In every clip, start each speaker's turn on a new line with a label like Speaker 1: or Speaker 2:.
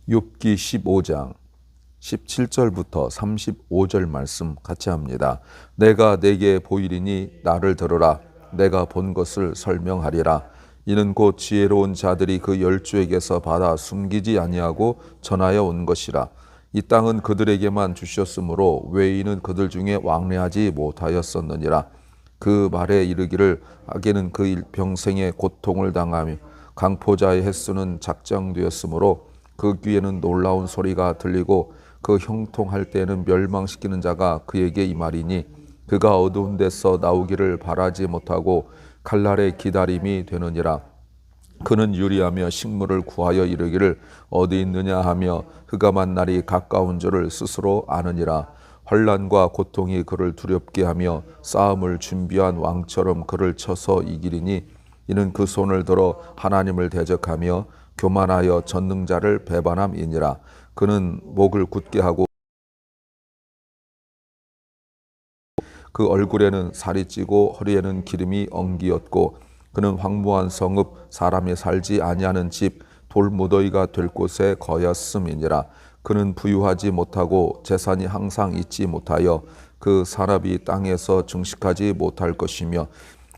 Speaker 1: 욥기 15장 17절부터 35절 말씀 같이 합니다. 내가 내게 보이리니 나를 들으라. 내가 본 것을 설명하리라. 이는 곧 지혜로운 자들이 그 열주에게서 받아 숨기지 아니하고 전하여 온 것이라. 이 땅은 그들에게만 주셨으므로 외인은 그들 중에 왕래하지 못하였었느니라. 그 말에 이르기를 악인은 그 일평생의 고통을 당하며 강포자의 횟수는 작정되었으므로 그 귀에는 놀라운 소리가 들리고 그 형통할 때에는 멸망시키는 자가 그에게 임하리니 그가 어두운 데서 나오기를 바라지 못하고 칼날의 기다림이 되느니라. 그는 유리하며 식물을 구하여 이르기를 어디 있느냐 하며 흑암한 날이 가까운 줄을 스스로 아느니라. 환난과 고통이 그를 두렵게 하며 싸움을 준비한 왕처럼 그를 쳐서 이기리니 이는 그 손을 들어 하나님을 대적하며 교만하여 전능자를 배반함이니라. 그는 목을 굳게 하고 그 얼굴에는 살이 찌고 허리에는 기름이 엉기었고 그는 황무한 성읍 사람이 살지 아니하는 집 돌무더기가 될 곳에 거였음이니라. 그는 부유하지 못하고 재산이 항상 있지 못하여 그 산업이 땅에서 증식하지 못할 것이며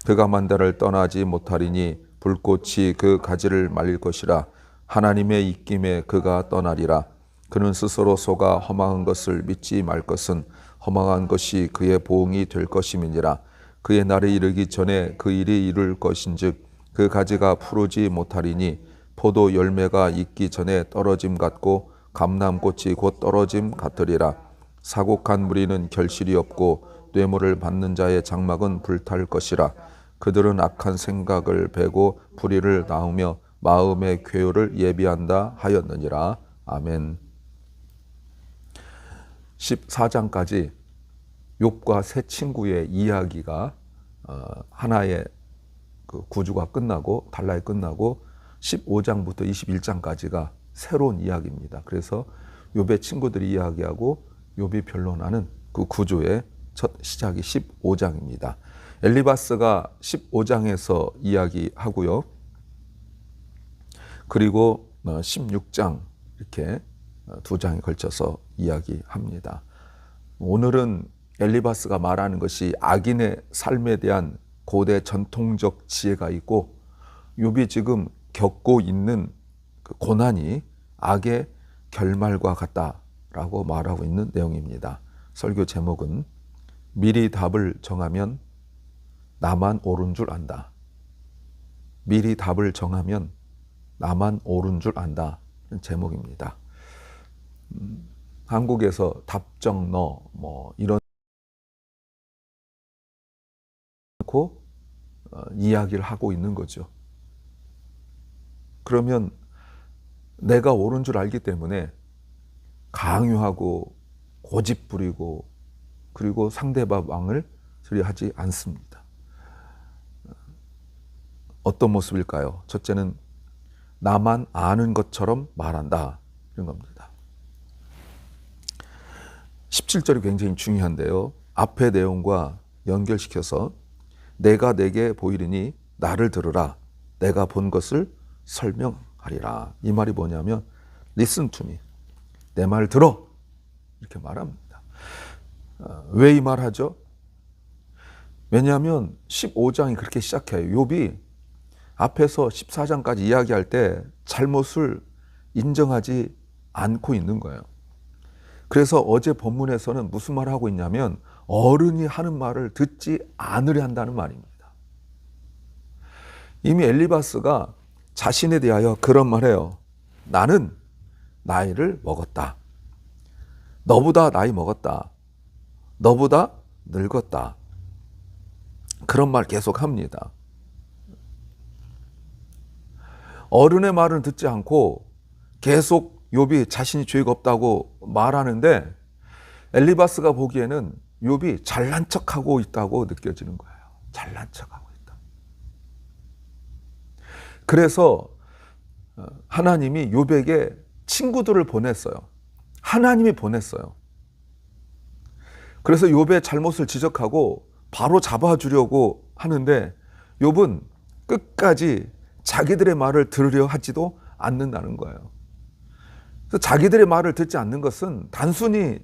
Speaker 1: 그가 만대를 떠나지 못하리니 불꽃이 그 가지를 말릴 것이라. 하나님의 입김에 그가 떠나리라. 그는 스스로 속아 허망한 것을 믿지 말 것은 허망한 것이 그의 보응이 될 것임이니라. 그의 날이 이르기 전에 그 일이 이룰 것인즉 그 가지가 푸르지 못하리니 포도 열매가 익기 전에 떨어짐 같고 감람꽃이 곧 떨어짐 같으리라. 사곡한 무리는 결실이 없고 뇌물을 받는 자의 장막은 불탈 것이라. 그들은 악한 생각을 베고 불의를 낳으며 마음의 괴요를 예비한다 하였느니라. 아멘. 14장까지 욥과 세 친구의 이야기가 하나의 그 구주가 끝나고 단락이 끝나고 15장부터 21장까지가 새로운 이야기입니다. 그래서 욥의 친구들이 이야기하고 욥이 변론하는 그 구조의 첫 시작이 15장입니다. 엘리바스가 15장에서 이야기하고요. 그리고 16장 이렇게 두 장에 걸쳐서 이야기합니다. 오늘은 엘리바스가 말하는 것이 악인의 삶에 대한 고대 전통적 지혜가 있고 욥이 지금 겪고 있는 그 고난이 악의 결말과 같다라고 말하고 있는 내용입니다. 설교 제목은 미리 답을 정하면 나만 옳은 줄 안다. 미리 답을 정하면 나만 옳은 줄 안다. 제목입니다. 한국에서 답정너 이런 이야기를 하고 있는 거죠. 그러면 내가 옳은 줄 알기 때문에 강요하고 고집 부리고 그리고 상대방을 수리하지 않습니다. 어떤 모습일까요? 첫째는 나만 아는 것처럼 말한다. 이런 겁니다. 17절이 굉장히 중요한데요. 앞의 내용과 연결시켜서 내가 내게 보이리니 나를 들으라. 내가 본 것을 설명하리라. 이 말이 뭐냐면 listen to me. 내 말 들어. 이렇게 말합니다. 왜 이 말 하죠? 왜냐하면 15장이 그렇게 시작해요. 욥이 앞에서 14장까지 이야기할 때 잘못을 인정하지 않고 있는 거예요. 그래서 어제 본문에서는 무슨 말을 하고 있냐면 어른이 하는 말을 듣지 않으려 한다는 말입니다. 이미 엘리바스가 자신에 대하여 그런 말해요. 나는 나이를 먹었다. 너보다 나이 먹었다. 너보다 늙었다. 그런 말 계속 합니다. 어른의 말은 듣지 않고 계속 욥이 자신이 죄가 없다고 말하는데 엘리바스가 보기에는 욥이 잘난 척하고 있다고 느껴지는 거예요. 잘난 척하고 있다. 그래서 하나님이 욥에게 친구들을 보냈어요. 하나님이 보냈어요. 그래서 욥의 잘못을 지적하고 바로 잡아주려고 하는데 욥은 끝까지 자기들의 말을 들으려 하지도 않는다는 거예요. 그래서 자기들의 말을 듣지 않는 것은 단순히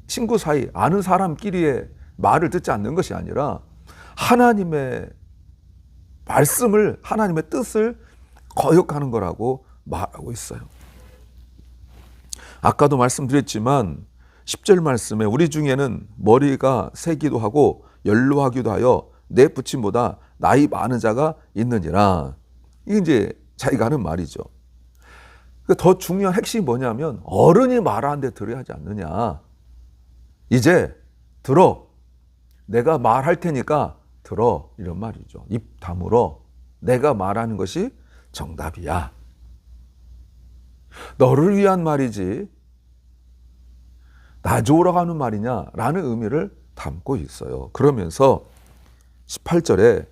Speaker 1: 친구 사이, 아는 사람끼리의 말을 듣지 않는 것이 아니라 하나님의 말씀을, 하나님의 뜻을 거역하는 거라고 말하고 있어요. 아까도 말씀드렸지만 10절 말씀에 우리 중에는 머리가 세기도 하고 연로하기도 하여 내 부친보다 나이 많은 자가 있느니라. 이게 이제 자기가 하는 말이죠. 더 중요한 핵심이 뭐냐면 어른이 말하는데 들어야 하지 않느냐. 이제 들어. 내가 말할 테니까 들어. 이런 말이죠. 입 다물어. 내가 말하는 것이 정답이야. 너를 위한 말이지 나 좋으라고 하는 말이냐라는 의미를 담고 있어요. 그러면서 18절에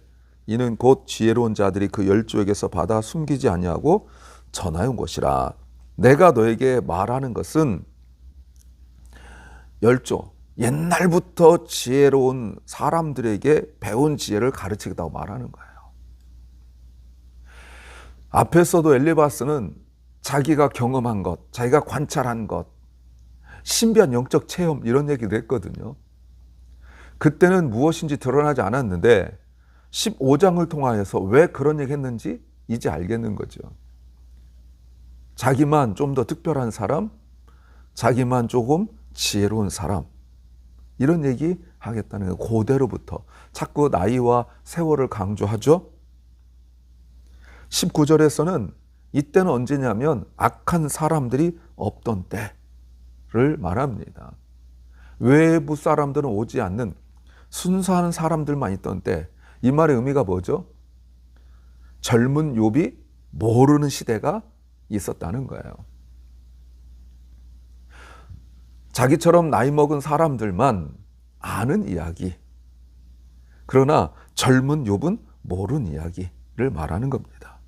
Speaker 1: 이는 곧 지혜로운 자들이 그 열조에게서 받아 숨기지 아니하고 전하여 온 것이라. 내가 너에게 말하는 것은 열조, 옛날부터 지혜로운 사람들에게 배운 지혜를 가르치겠다고 말하는 거예요. 앞에서도 엘리바스는 자기가 경험한 것, 자기가 관찰한 것, 신비한 영적 체험 이런 얘기도 했거든요. 그때는 무엇인지 드러나지 않았는데 15장을 통하여서 왜 그런 얘기 했는지 이제 알겠는 거죠. 자기만 좀 더 특별한 사람, 자기만 조금 지혜로운 사람 이런 얘기 하겠다는 거예요. 그대로부터 자꾸 나이와 세월을 강조하죠. 19절에서는 이때는 언제냐면 악한 사람들이 없던 때를 말합니다. 외부 사람들은 오지 않는 순수한 사람들만 있던 때. 이 말의 의미가 뭐죠? 젊은 욥이 모르는 시대가 있었다는 거예요. 자기처럼 나이 먹은 사람들만 아는 이야기. 그러나 젊은 욥은 모르는 이야기를 말하는 겁니다.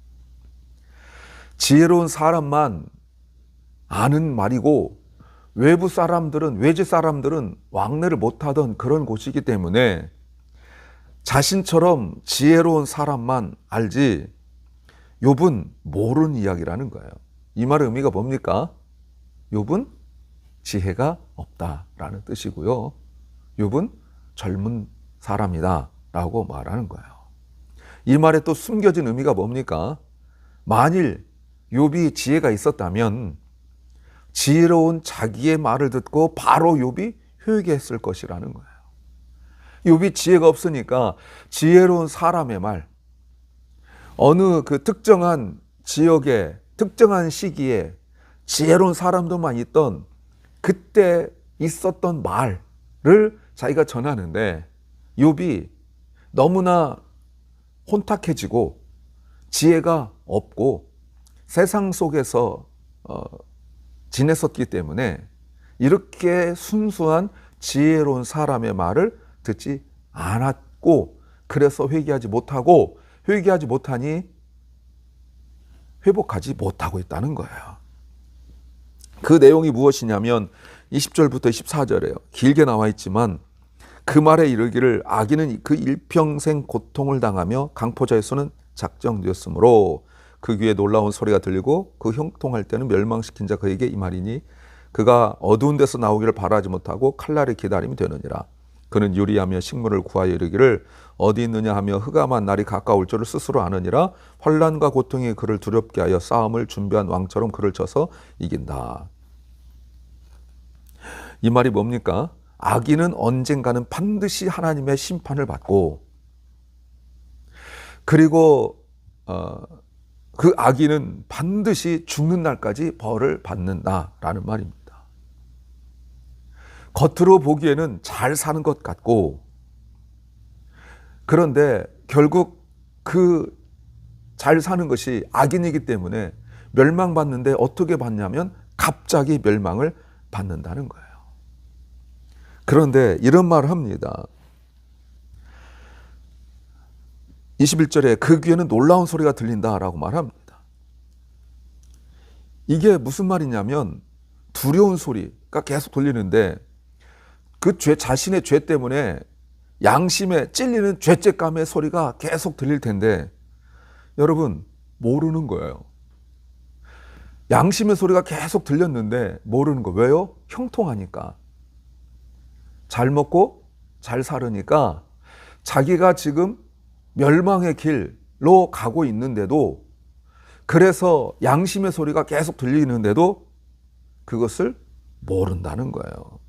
Speaker 1: 지혜로운 사람만 아는 말이고 외부 사람들은, 외지 사람들은 왕래를 못하던 그런 곳이기 때문에 자신처럼 지혜로운 사람만 알지 욥은 모르는 이야기라는 거예요. 이 말의 의미가 뭡니까? 욥은 지혜가 없다라는 뜻이고요. 욥은 젊은 사람이다 라고 말하는 거예요. 이 말에 또 숨겨진 의미가 뭡니까? 만일 욥이 지혜가 있었다면 지혜로운 자기의 말을 듣고 바로 욥이 회개했을 것이라는 거예요. 욥이 지혜가 없으니까 지혜로운 사람의 말, 어느 그 특정한 지역에 특정한 시기에 지혜로운 사람들만 있던 그때 있었던 말을 자기가 전하는데 욥이 너무나 혼탁해지고 지혜가 없고 세상 속에서 지냈었기 때문에 이렇게 순수한 지혜로운 사람의 말을 듣지 않았고 그래서 회개하지 못하니 회복하지 못하고 있다는 거예요. 그 내용이 무엇이냐면 20절부터 24절이에요. 길게 나와 있지만 그 말에 이르기를 악인은 그 일평생 고통을 당하며 강포자의 손은 작정되었으므로 그 귀에 놀라운 소리가 들리고 그 형통할 때는 멸망시킨 자 그에게 이 말이니 그가 어두운 데서 나오기를 바라지 못하고 칼날의 기다림이 되느니라. 그는 유리하며 식물을 구하여 이르기를 어디 있느냐 하며 흑암한 날이 가까울 줄을 스스로 아느니라. 환난과 고통이 그를 두렵게 하여 싸움을 준비한 왕처럼 그를 쳐서 이긴다. 이 말이 뭡니까? 악인은 언젠가는 반드시 하나님의 심판을 받고 그리고 그 악인은 반드시 죽는 날까지 벌을 받는다라는 말입니다. 겉으로 보기에는 잘 사는 것 같고 그런데 결국 그 잘 사는 것이 악인이기 때문에 멸망받는데 어떻게 받냐면 갑자기 멸망을 받는다는 거예요. 그런데 이런 말을 합니다. 21절에 그 귀에는 놀라운 소리가 들린다라고 말합니다. 이게 무슨 말이냐면 두려운 소리가 계속 들리는데 그 자신의 죄 때문에 양심에 찔리는 죄책감의 소리가 계속 들릴 텐데 여러분 모르는 거예요. 양심의 소리가 계속 들렸는데 모르는 거. 왜요? 형통하니까. 잘 먹고 잘 살으니까 자기가 지금 멸망의 길로 가고 있는데도, 그래서 양심의 소리가 계속 들리는데도 그것을 모른다는 거예요.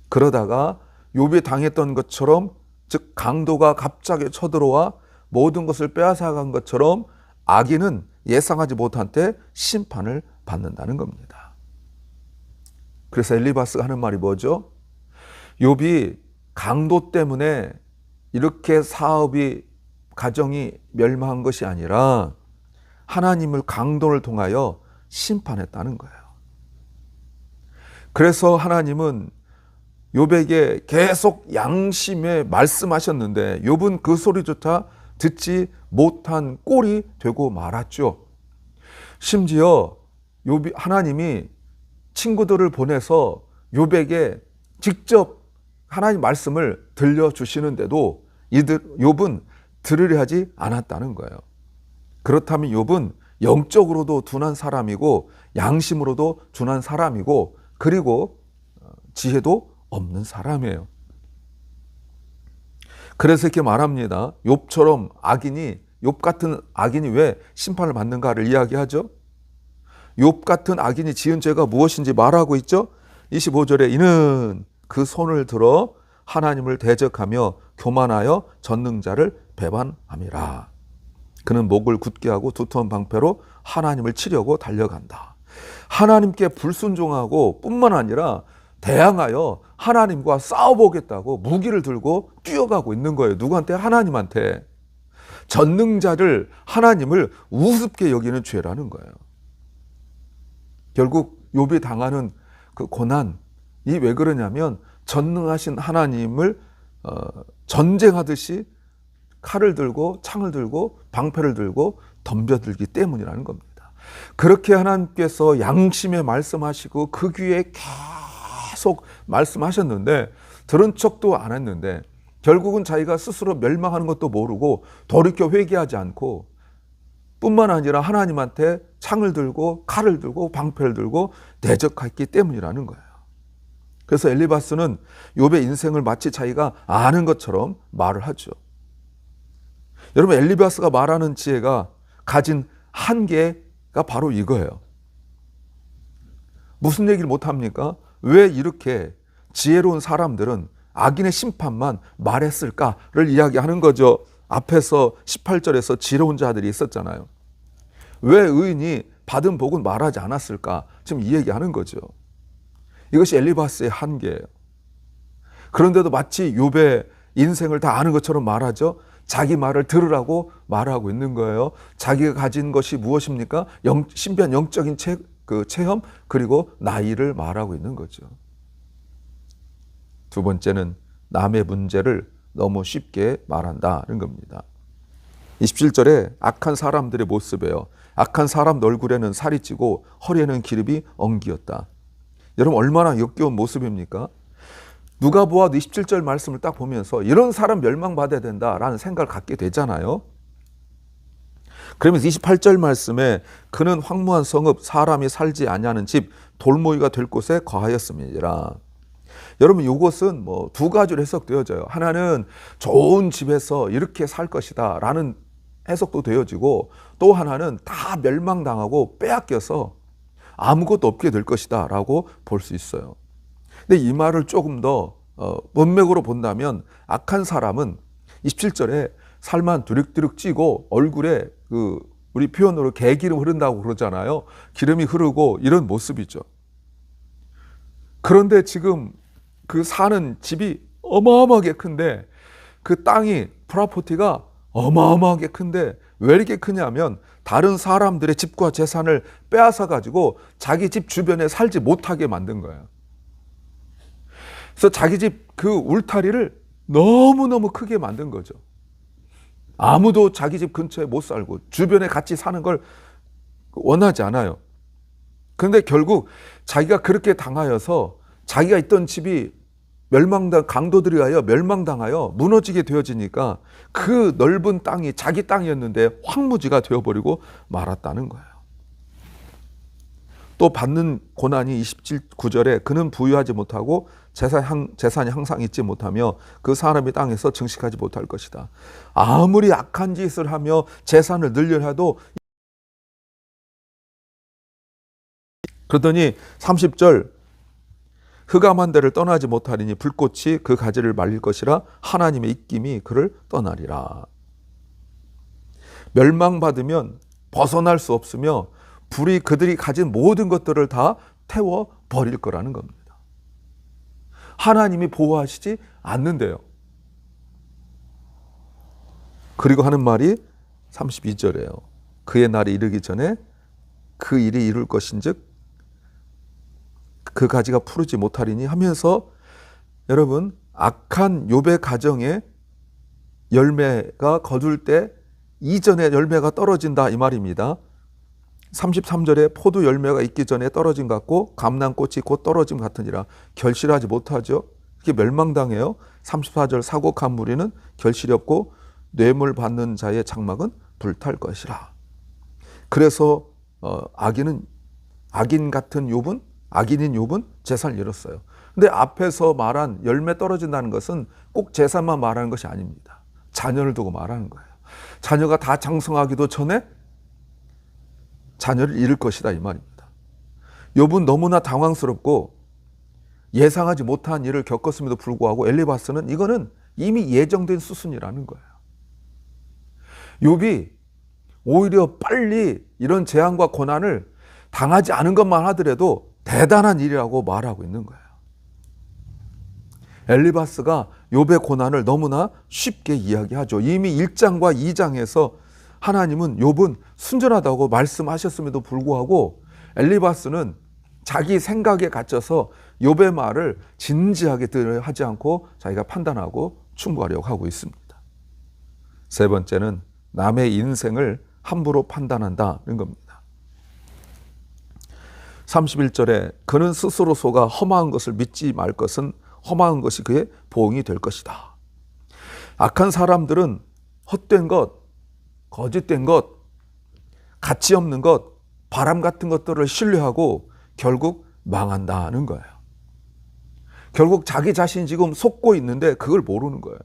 Speaker 1: 그러다가 욥이 당했던 것처럼, 즉 강도가 갑자기 쳐들어와 모든 것을 빼앗아간 것처럼 악인은 예상하지 못한 때 심판을 받는다는 겁니다. 그래서 엘리바스가 하는 말이 뭐죠? 욥이 강도 때문에 이렇게 사업이, 가정이 멸망한 것이 아니라 하나님을 강도를 통하여 심판했다는 거예요. 그래서 하나님은 욥에게 계속 양심에 말씀하셨는데 욥은 그 소리조차 듣지 못한 꼴이 되고 말았죠. 심지어 욥이, 하나님이 친구들을 보내서 욥에게 직접 하나님 말씀을 들려주시는데도 욥은 들으려 하지 않았다는 거예요. 그렇다면 욥은 영적으로도 둔한 사람이고 양심으로도 둔한 사람이고 그리고 지혜도 없는 사람이에요. 그래서 이렇게 말합니다. 욥처럼 욥 같은 악인이 왜 심판을 받는가를 이야기하죠. 욥 같은 악인이 지은 죄가 무엇인지 말하고 있죠. 25절에 이는 그 손을 들어 하나님을 대적하며 교만하여 전능자를 배반함이라. 그는 목을 굳게 하고 두터운 방패로 하나님을 치려고 달려간다. 하나님께 불순종하고 뿐만 아니라 대항하여 하나님과 싸워보겠다고 무기를 들고 뛰어가고 있는 거예요. 누구한테? 하나님한테. 전능자를, 하나님을 우습게 여기는 죄라는 거예요. 결국 욥이 당하는 그 고난이 왜 그러냐면 전능하신 하나님을 전쟁하듯이 칼을 들고 창을 들고 방패를 들고 덤벼들기 때문이라는 겁니다. 그렇게 하나님께서 양심에 말씀하시고 그 귀에 계속 말씀하셨는데 들은 척도 안 했는데 결국은 자기가 스스로 멸망하는 것도 모르고 돌이켜 회개하지 않고 뿐만 아니라 하나님한테 창을 들고 칼을 들고 방패를 들고 대적했기 때문이라는 거예요. 그래서 엘리바스는 욥의 인생을 마치 자기가 아는 것처럼 말을 하죠. 여러분, 엘리바스가 말하는 지혜가 가진 한계가 바로 이거예요. 무슨 얘기를 못합니까? 왜 이렇게 지혜로운 사람들은 악인의 심판만 말했을까를 이야기하는 거죠. 앞에서 18절에서 지혜로운 자들이 있었잖아요. 왜 의인이 받은 복은 말하지 않았을까? 지금 이 얘기하는 거죠. 이것이 엘리바스의 한계예요. 그런데도 마치 욥의 인생을 다 아는 것처럼 말하죠. 자기 말을 들으라고 말하고 있는 거예요. 자기가 가진 것이 무엇입니까? 신비한 영적인 체험 그리고 나이를 말하고 있는 거죠. 두 번째는 남의 문제를 너무 쉽게 말한다는 겁니다. 27절에 악한 사람들의 모습이에요. 악한 사람 얼굴에는 살이 찌고 허리에는 기름이 엉기었다. 여러분, 얼마나 역겨운 모습입니까? 누가 보아도 27절 말씀을 딱 보면서 이런 사람 멸망받아야 된다라는 생각을 갖게 되잖아요. 그러면서 28절 말씀에 그는 황무한 성읍 사람이 살지 아니하는 집 돌모이가 될 곳에 거하였음이니라. 여러분, 이것은 두 가지로 해석되어져요. 하나는 좋은 집에서 이렇게 살 것이다 라는 해석도 되어지고, 또 하나는 다 멸망당하고 빼앗겨서 아무것도 없게 될 것이다 라고 볼 수 있어요. 근데 이 말을 조금 더 문맥으로 본다면 악한 사람은 27절에 살만 두룩두룩 찌고 얼굴에 우리 표현으로 개기름 흐른다고 그러잖아요. 기름이 흐르고 이런 모습이죠. 그런데 지금 그 사는 집이 어마어마하게 큰데 그 땅이 프라포티가 어마어마하게 큰데 왜 이렇게 크냐면 다른 사람들의 집과 재산을 빼앗아 가지고 자기 집 주변에 살지 못하게 만든 거예요. 그래서 자기 집 그 울타리를 너무너무 크게 만든 거죠. 아무도 자기 집 근처에 못 살고 주변에 같이 사는 걸 원하지 않아요. 그런데 결국 자기가 그렇게 당하여서 자기가 있던 집이 강도들에 의하여 멸망당하여 무너지게 되어지니까 그 넓은 땅이 자기 땅이었는데 황무지가 되어버리고 말았다는 거예요. 또 받는 고난이 27구절에 그는 부유하지 못하고 재산이 항상 있지 못하며 그 사람이 땅에서 증식하지 못할 것이다. 아무리 악한 짓을 하며 재산을 늘려 해도, 그러더니 30절, 흑암한 데를 떠나지 못하리니 불꽃이 그 가지를 말릴 것이라 하나님의 입김이 그를 떠나리라. 멸망받으면 벗어날 수 없으며 불이 그들이 가진 모든 것들을 다 태워 버릴 거라는 겁니다. 하나님이 보호하시지 않는데요. 그리고 하는 말이 32절이에요. 그의 날이 이르기 전에 그 일이 이룰 것인즉 그 가지가 푸르지 못하리니 하면서, 여러분, 악한 욥의 가정에 열매가 거둘 때 이전에 열매가 떨어진다 이 말입니다. 33절에 포도 열매가 있기 전에 떨어짐 같고 감람꽃이 곧 떨어짐 같으니라. 결실하지 못하죠. 이렇게 멸망당해요. 34절, 사곡한 무리는 결실이 없고 뇌물 받는 자의 장막은 불탈 것이라. 그래서 악인 같은 욥은, 악인인 욥은 재산을 잃었어요. 근데 앞에서 말한 열매 떨어진다는 것은 꼭 재산만 말하는 것이 아닙니다. 자녀를 두고 말하는 거예요. 자녀가 다 장성하기도 전에 자녀를 잃을 것이다 이 말입니다. 욥은 너무나 당황스럽고 예상하지 못한 일을 겪었음에도 불구하고 엘리바스는 이거는 이미 예정된 수순이라는 거예요. 욥이 오히려 빨리 이런 재앙과 고난을 당하지 않은 것만 하더라도 대단한 일이라고 말하고 있는 거예요. 엘리바스가 욥의 고난을 너무나 쉽게 이야기하죠. 이미 1장과 2장에서 하나님은 욥은 순전하다고 말씀하셨음에도 불구하고 엘리바스는 자기 생각에 갇혀서 욥의 말을 진지하게 하지 않고 자기가 판단하고 충고하려고 하고 있습니다. 세 번째는 남의 인생을 함부로 판단한다는 겁니다. 31절에 그는 스스로 속아 험한 것을 믿지 말 것은 험한 것이 그의 보응이 될 것이다. 악한 사람들은 헛된 것, 거짓된 것, 가치 없는 것, 바람 같은 것들을 신뢰하고 결국 망한다는 거예요. 결국 자기 자신이 지금 속고 있는데 그걸 모르는 거예요.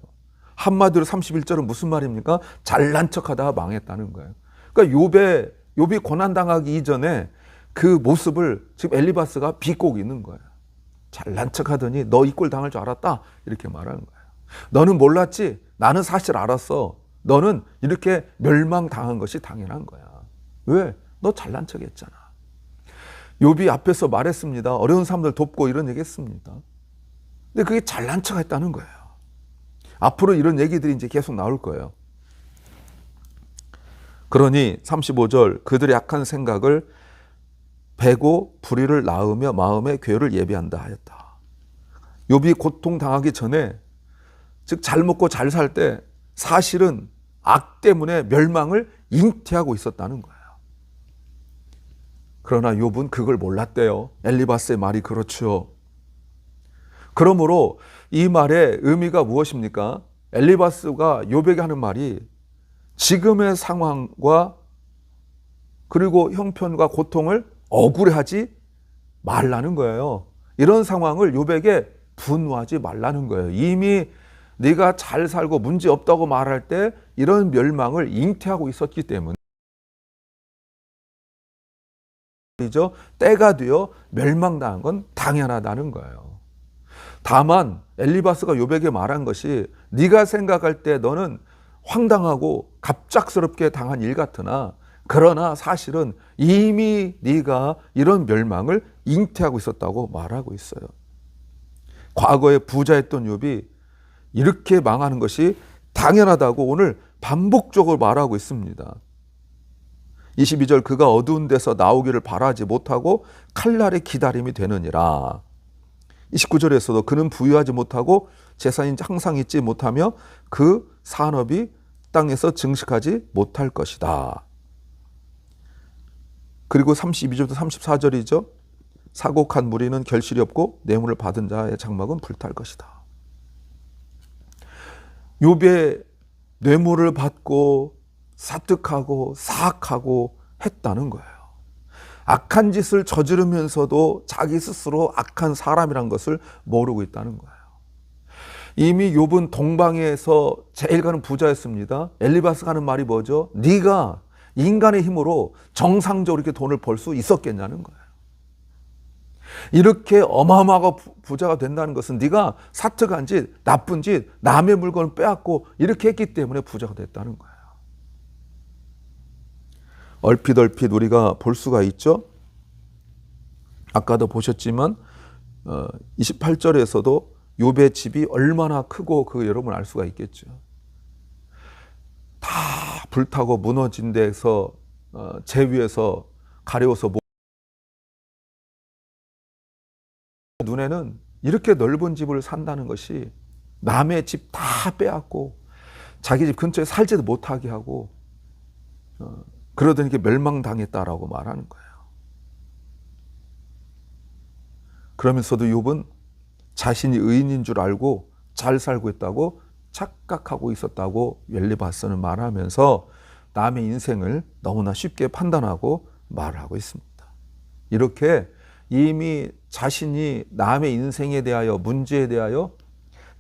Speaker 1: 한마디로 31절은 무슨 말입니까? 잘난 척하다가 망했다는 거예요. 그러니까 욥이 고난당하기 이전에 그 모습을 지금 엘리바스가 비꼬고 있는 거예요. 잘난 척하더니 너 이 꼴 당할 줄 알았다 이렇게 말하는 거예요. 너는 몰랐지? 나는 사실 알았어. 너는 이렇게 멸망당한 것이 당연한 거야. 왜? 너 잘난 척했잖아. 욥이 앞에서 말했습니다. 어려운 사람들 돕고 이런 얘기 했습니다. 근데 그게 잘난 척했다는 거예요. 앞으로 이런 얘기들이 이제 계속 나올 거예요. 그러니 35절 그들의 악한 생각을 베고 불의를 낳으며 마음의 괴를 예비한다 하였다. 욥이 고통당하기 전에, 즉 잘 먹고 잘 살 때 사실은 악 때문에 멸망을 잉태하고 있었다는 거예요. 그러나 욥은 그걸 몰랐대요. 엘리바스의 말이 그렇죠. 그러므로 이 말의 의미가 무엇입니까? 엘리바스가 욥에게 하는 말이 지금의 상황과 그리고 형편과 고통을 억울해하지 말라는 거예요. 이런 상황을 욥에게 분노하지 말라는 거예요. 이미 네가 잘 살고 문제 없다고 말할 때 이런 멸망을 잉태하고 있었기 때문에 때가 되어 멸망당한 건 당연하다는 거예요. 다만 엘리바스가 욥에게 말한 것이 네가 생각할 때 너는 황당하고 갑작스럽게 당한 일 같으나 그러나 사실은 이미 네가 이런 멸망을 잉태하고 있었다고 말하고 있어요. 과거에 부자였던 욥이 이렇게 망하는 것이 당연하다고 오늘 반복적으로 말하고 있습니다. 22절 그가 어두운 데서 나오기를 바라지 못하고 칼날의 기다림이 되느니라. 29절에서도 그는 부유하지 못하고 재산이 항상 있지 못하며 그 산업이 땅에서 증식하지 못할 것이다. 그리고 32절부터 34절이죠. 사곡한 무리는 결실이 없고 뇌물을 받은 자의 장막은 불탈 것이다. 욥의 뇌물을 받고 사득하고 사악하고 했다는 거예요. 악한 짓을 저지르면서도 자기 스스로 악한 사람이란 것을 모르고 있다는 거예요. 이미 욥은 동방에서 제일 가는 부자였습니다. 엘리바스가 하는 말이 뭐죠? 네가 인간의 힘으로 정상적으로 이렇게 돈을 벌 수 있었겠냐는 거예요. 이렇게 어마어마하고 부자가 된다는 것은 네가 사특한 짓, 나쁜 짓, 남의 물건을 빼앗고 이렇게 했기 때문에 부자가 됐다는 거예요. 얼핏 우리가 볼 수가 있죠. 아까도 보셨지만 28절에서도 욥의 집이 얼마나 크고 그 여러분 알 수가 있겠죠. 다 불타고 무너진 데서 재 위에서 가려워서 눈에는 이렇게 넓은 집을 산다는 것이 남의 집 다 빼앗고 자기 집 근처에 살지도 못하게 하고 그러더니 이렇게 멸망당했다라고 말하는 거예요. 그러면서도 욥은 자신이 의인인 줄 알고 잘 살고 있다고 착각하고 있었다고 엘리바스는 말하면서 남의 인생을 너무나 쉽게 판단하고 말하고 있습니다. 이렇게 이미 자신이 남의 인생에 대하여 문제에 대하여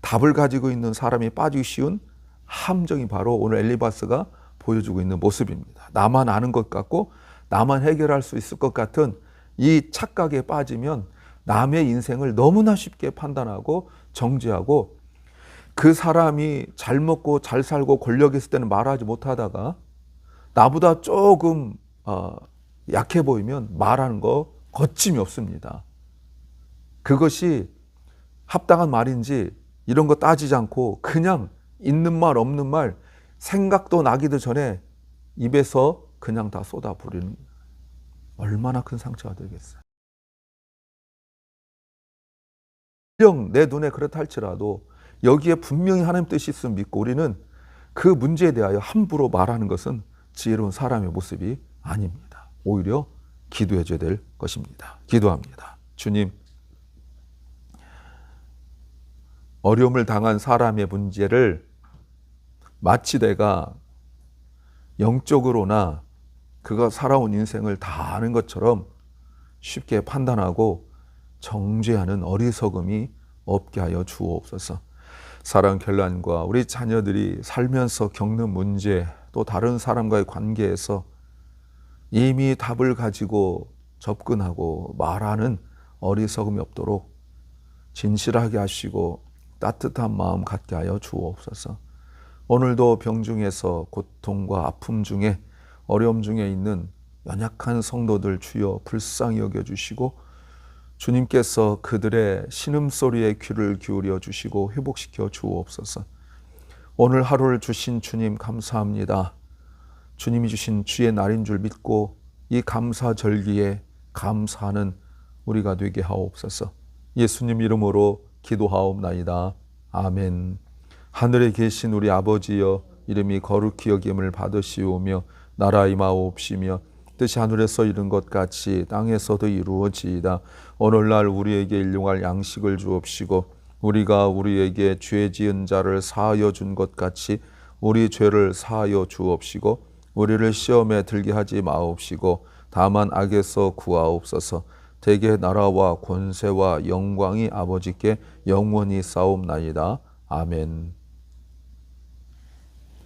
Speaker 1: 답을 가지고 있는 사람이 빠지기 쉬운 함정이 바로 오늘 엘리바스가 보여주고 있는 모습입니다. 나만 아는 것 같고 나만 해결할 수 있을 것 같은 이 착각에 빠지면 남의 인생을 너무나 쉽게 판단하고 정죄하고 그 사람이 잘 먹고 잘 살고 권력이 있을 때는 말하지 못하다가 나보다 조금 약해 보이면 말하는 거 거침이 없습니다. 그것이 합당한 말인지 이런 거 따지지 않고 그냥 있는 말 없는 말 생각도 나기도 전에 입에서 그냥 다 쏟아부리는 거예요. 얼마나 큰 상처가 되겠어요. 내 눈에 그렇다 할지라도 여기에 분명히 하나님 뜻이 있음을 믿고 우리는 그 문제에 대하여 함부로 말하는 것은 지혜로운 사람의 모습이 아닙니다. 오히려 기도해 줘야 될 것입니다. 기도합니다. 주님, 어려움을 당한 사람의 문제를 마치 내가 영적으로나 그가 살아온 인생을 다 아는 것처럼 쉽게 판단하고 정죄하는 어리석음이 없게 하여 주옵소서. 사랑 결란과 우리 자녀들이 살면서 겪는 문제 또 다른 사람과의 관계에서 이미 답을 가지고 접근하고 말하는 어리석음이 없도록 진실하게 하시고 따뜻한 마음 갖게 하여 주옵소서. 오늘도 병중에서 고통과 아픔 중에 어려움 중에 있는 연약한 성도들 주여 불쌍히 여겨주시고 주님께서 그들의 신음소리에 귀를 기울여 주시고 회복시켜 주옵소서. 오늘 하루를 주신 주님 감사합니다. 주님이 주신 주의 날인 줄 믿고 이 감사절기에 감사하는 우리가 되게 하옵소서. 예수님 이름으로 기도하옵나이다. 아멘. 하늘에 계신 우리 아버지여 이름이 거룩히 여김을 받으시오며 나라 임하옵시며 뜻이 하늘에서 이룬 것 같이 땅에서도 이루어지이다. 오늘날 우리에게 일용할 양식을 주옵시고 우리가 우리에게 죄 지은 자를 사하여 준 것 같이 우리 죄를 사하여 주옵시고 우리를 시험에 들게 하지 마옵시고 다만 악에서 구하옵소서. 대개 나라와 권세와 영광이 아버지께 영원히 싸움나이다. 아멘.